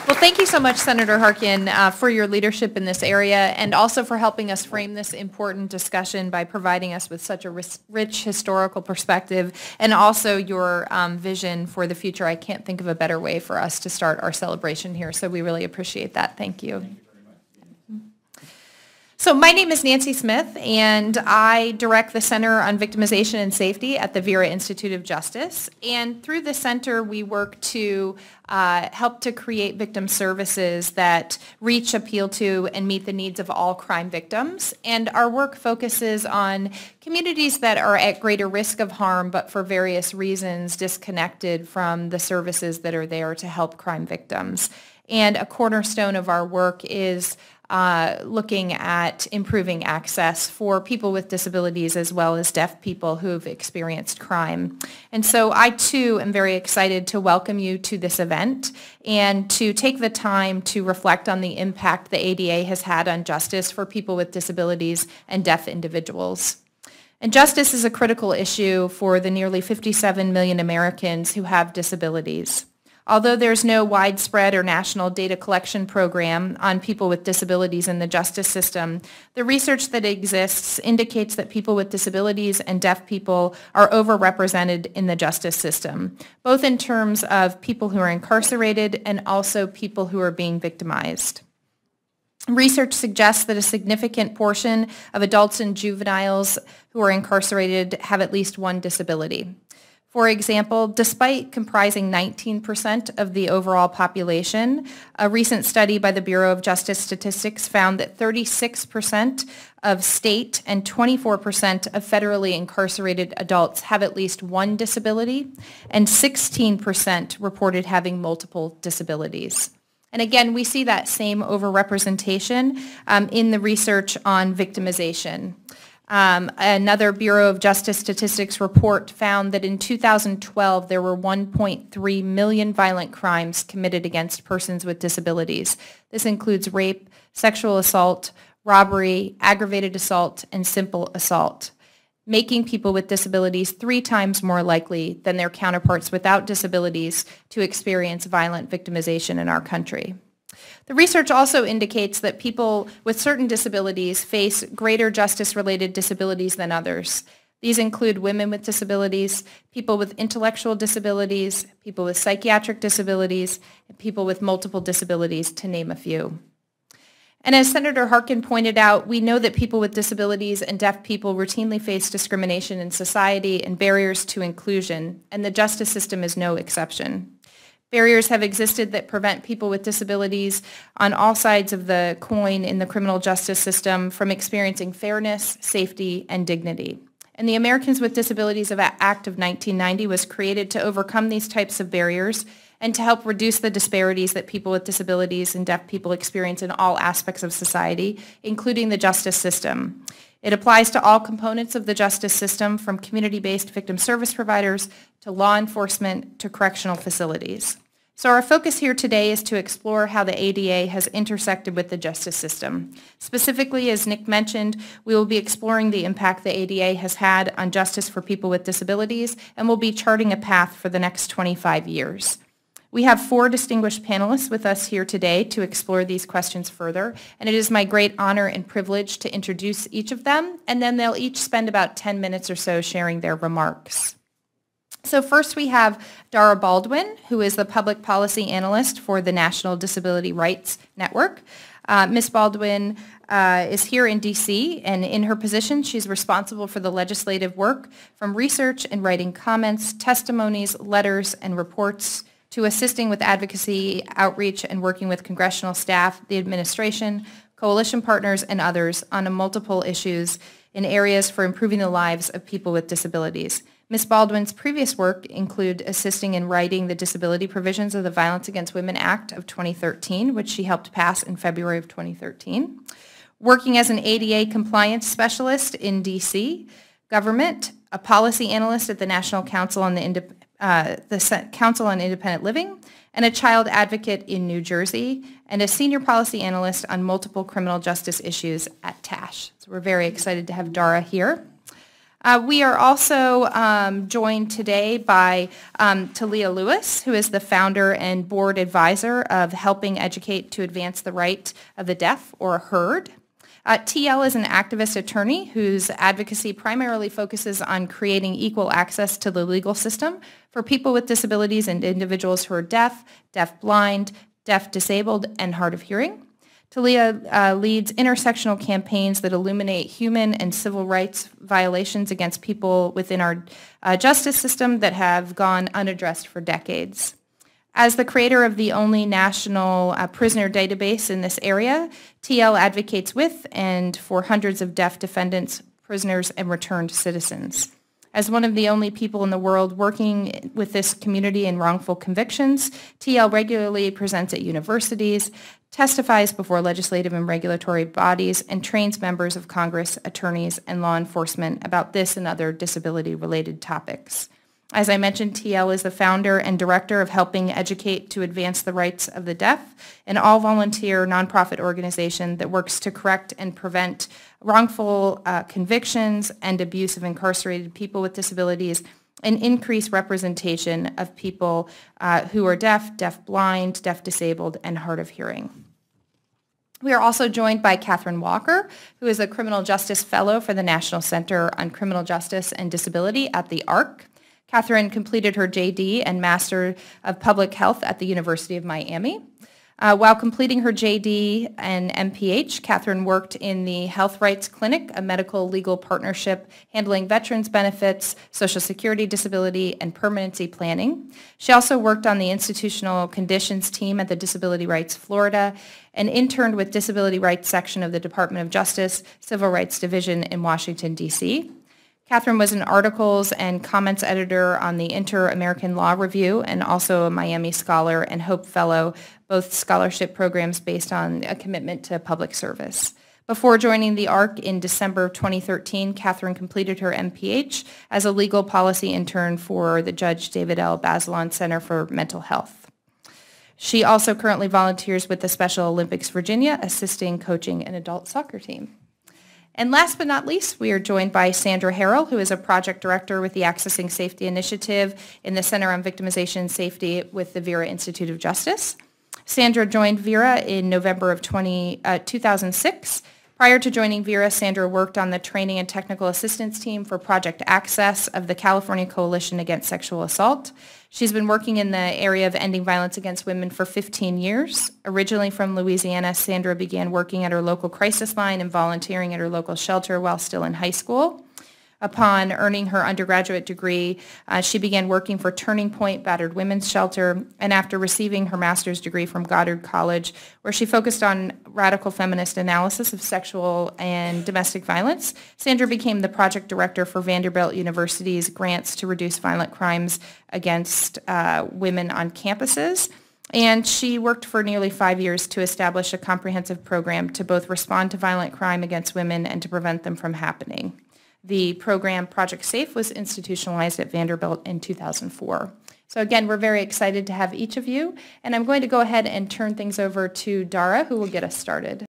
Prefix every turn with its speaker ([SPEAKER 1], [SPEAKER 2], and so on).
[SPEAKER 1] Well, thank you so much, Senator Harkin, for your leadership in this area and also for helping us frame this important discussion by providing us with such a rich historical perspective and also your vision for the future. I can't think of a better way for us to start our celebration here, so we really appreciate that. Thank you. So my name is Nancy Smith, and I direct the Center on Victimization and Safety at the Vera Institute of Justice. And through the center, we work to help to create victim services that reach, appeal to, and meet the needs of all crime victims. And our work focuses on communities that are at greater risk of harm, but for various reasons disconnected from the services that are there to help crime victims. And a cornerstone of our work is looking at improving access for people with disabilities as well as deaf people who've experienced crime. And so I too am very excited to welcome you to this event and to take the time to reflect on the impact the ADA has had on justice for people with disabilities and deaf individuals. And justice is a critical issue for the nearly 57 million Americans who have disabilities. Although there's no widespread or national data collection program on people with disabilities in the justice system, the research that exists indicates that people with disabilities and deaf people are overrepresented in the justice system, both in terms of people who are incarcerated and also people who are being victimized. Research suggests that a significant portion of adults and juveniles who are incarcerated have at least one disability. For example, despite comprising 19% of the overall population, a recent study by the Bureau of Justice Statistics found that 36% of state and 24% of federally incarcerated adults have at least one disability, and 16% reported having multiple disabilities. And again, we see that same overrepresentation in the research on victimization. Another Bureau of Justice Statistics report found that in 2012 there were 1.3 million violent crimes committed against persons with disabilities. This includes rape, sexual assault, robbery, aggravated assault, and simple assault, making people with disabilities 3 times more likely than their counterparts without disabilities to experience violent victimization in our country. The research also indicates that people with certain disabilities face greater justice-related disabilities than others. These include women with disabilities, people with intellectual disabilities, people with psychiatric disabilities, and people with multiple disabilities, to name a few. And as Senator Harkin pointed out, we know that people with disabilities and deaf people routinely face discrimination in society and barriers to inclusion, and the justice system is no exception. Barriers have existed that prevent people with disabilities on all sides of the coin in the criminal justice system from experiencing fairness, safety, and dignity. And the Americans with Disabilities Act of 1990 was created to overcome these types of barriers and to help reduce the disparities that people with disabilities and deaf people experience in all aspects of society, including the justice system. It applies to all components of the justice system, from community-based victim service providers to law enforcement to correctional facilities. So our focus here today is to explore how the ADA has intersected with the justice system. Specifically, as Nick mentioned, we will be exploring the impact the ADA has had on justice for people with disabilities, and we'll be charting a path for the next 25 years. We have 4 distinguished panelists with us here today to explore these questions further, and it is my great honor and privilege to introduce each of them, and then they'll each spend about 10 minutes or so sharing their remarks. So first we have Dara Baldwin, who is the Public Policy Analyst for the National Disability Rights Network. Ms. Baldwin is here in D.C., and in her position, she's responsible for the legislative work, from research and writing comments, testimonies, letters, and reports, to assisting with advocacy, outreach, and working with congressional staff, the administration, coalition partners, and others on multiple issues in areas for improving the lives of people with disabilities. Ms. Baldwin's previous work include assisting in writing the disability provisions of the Violence Against Women Act of 2013, which she helped pass in February of 2013, working as an ADA compliance specialist in D.C. government, a policy analyst at the National Council on Council on Independent Living, and a child advocate in New Jersey, and a senior policy analyst on multiple criminal justice issues at TASH. So we're very excited to have Dara here. We are also joined today by Talia Lewis, who is the founder and board advisor of Helping Educate to Advance the Right of the Deaf, or HEARD. TL is an activist attorney whose advocacy primarily focuses on creating equal access to the legal system for people with disabilities and individuals who are deaf, deaf-blind, deaf-disabled, and hard of hearing. Talia leads intersectional campaigns that illuminate human and civil rights violations against people within our justice system that have gone unaddressed for decades. As the creator of the only national prisoner database in this area, TL advocates with and for hundreds of deaf defendants, prisoners, and returned citizens. As one of the only people in the world working with this community in wrongful convictions, TL regularly presents at universities, testifies before legislative and regulatory bodies, and trains members of Congress, attorneys, and law enforcement about this and other disability-related topics. As I mentioned, TL is the founder and director of Helping Educate to Advance the Rights of the Deaf, an all-volunteer nonprofit organization that works to correct and prevent wrongful convictions and abuse of incarcerated people with disabilities and increase representation of people who are deaf, deaf-blind, deaf-disabled, and hard of hearing. We are also joined by Catherine Walker, who is a criminal justice fellow for the National Center on Criminal Justice and Disability at the ARC. Catherine completed her JD and Master of Public Health at the University of Miami. While completing her JD and MPH, Catherine worked in the Health Rights Clinic, a medical legal partnership handling veterans benefits, Social Security disability, and permanency planning. She also worked on the institutional conditions team at the Disability Rights Florida and interned with Disability Rights section of the Department of Justice, Civil Rights Division in Washington, D.C. Catherine was an articles and comments editor on the Inter-American Law Review and also a Miami Scholar and Hope Fellow, both scholarship programs based on a commitment to public service. Before joining the ARC in December 2013, Catherine completed her MPH as a legal policy intern for the Judge David L. Bazelon Center for Mental Health. She also currently volunteers with the Special Olympics Virginia, assisting coaching an adult soccer team. And last but not least, we are joined by Sandra Harrell, who is a project director with the Accessing Safety Initiative in the Center on Victimization and Safety with the Vera Institute of Justice. Sandra joined Vera in November of 2006. Prior to joining Vera, Sandra worked on the training and technical assistance team for Project Access of the California Coalition Against Sexual Assault. She's been working in the area of ending violence against women for 15 years. Originally from Louisiana, Sandra began working at her local crisis line and volunteering at her local shelter while still in high school. Upon earning her undergraduate degree, she began working for Turning Point Battered Women's Shelter, and after receiving her master's degree from Goddard College, where she focused on radical feminist analysis of sexual and domestic violence, Sandra became the project director for Vanderbilt University's grants to reduce violent crimes against women on campuses. And she worked for nearly 5 years to establish a comprehensive program to both respond to violent crime against women and to prevent them from happening. The program, Project SAFE, was institutionalized at Vanderbilt in 2004. So again, we're very excited to have each of you, and I'm going to go ahead and turn things over to Dara, who will get us started.